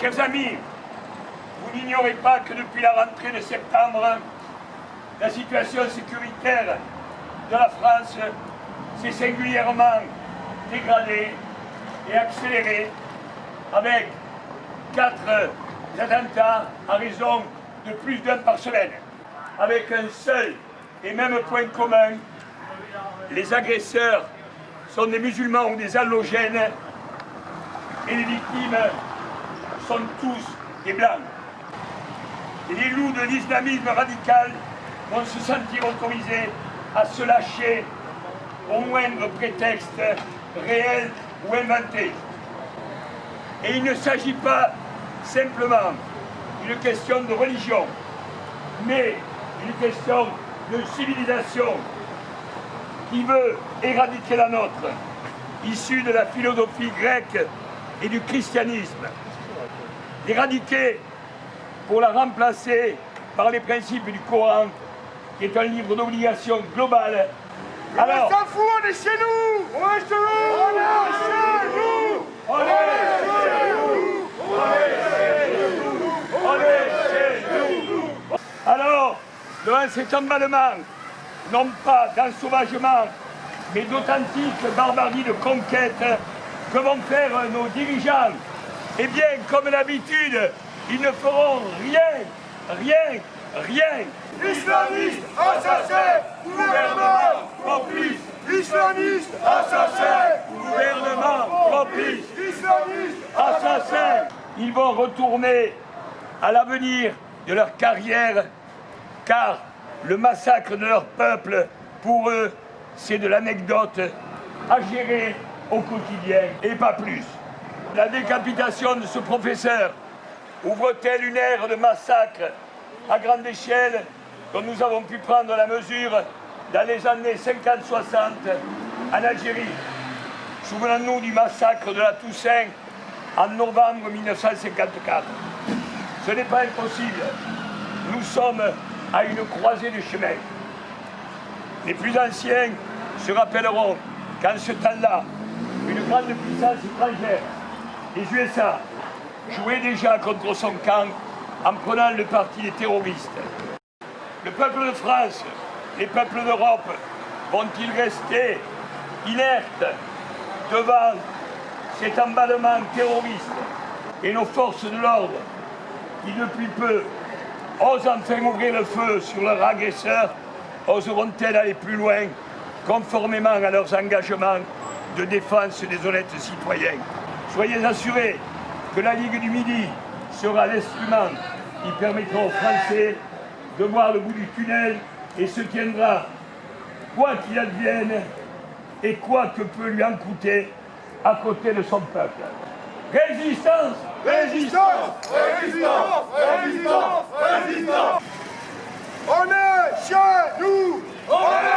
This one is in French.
Chers amis, vous n'ignorez pas que depuis la rentrée de septembre, la situation sécuritaire de la France s'est singulièrement dégradée et accélérée avec 4 attentats à raison de plus d'un par semaine. Avec un seul et même point commun, les agresseurs sont des musulmans ou des halogènes et les victimes sont tous des blancs. Et les loups de l'islamisme radical vont se sentir autorisés à se lâcher au moindre prétexte réel ou inventé. Et il ne s'agit pas simplement d'une question de religion, mais d'une question de civilisation qui veut éradiquer la nôtre, issue de la philosophie grecque et du christianisme. L'éradiquer pour la remplacer par les principes du Coran, qui est un livre d'obligation globale. Alors, on s'en fout, on est chez nous! On est chez nous! On est chez nous! On est chez nous! On est chez nous! Alors, devant cet emballement, non pas d'ensauvagement, mais d'authentique barbarie de conquête que vont faire nos dirigeants, eh bien, comme d'habitude, ils ne feront rien. Islamistes, assassins, gouvernement, complice. Islamistes, assassins, Gouvernement, complice. islamistes, Assassins. Ils vont retourner à l'avenir de leur carrière, car le massacre de leur peuple, pour eux, c'est de l'anecdote à gérer au quotidien et pas plus. La décapitation de ce professeur ouvre-t-elle une ère de massacre à grande échelle dont nous avons pu prendre la mesure dans les années 50-60 en Algérie? Souvenons-nous du massacre de la Toussaint en novembre 1954. Ce n'est pas impossible. Nous sommes à une croisée de chemin. Les plus anciens se rappelleront qu'en ce temps-là, une grande puissance étrangère, les USA, jouait déjà contre son camp en prenant le parti des terroristes. Le peuple de France, les peuples d'Europe, vont-ils rester inertes devant cet emballement terroriste? Et nos forces de l'ordre, qui depuis peu osent enfin ouvrir le feu sur leurs agresseurs, oseront-elles aller plus loin, conformément à leurs engagements de défense des honnêtes citoyens? Soyez assurés que la Ligue du Midi sera l'instrument qui permettra aux Français de voir le bout du tunnel et se tiendra, quoi qu'il advienne et quoi que peut lui en coûter, à côté de son peuple. Résistance! résistance, résistance, résistance, résistance. On est chez nous! On est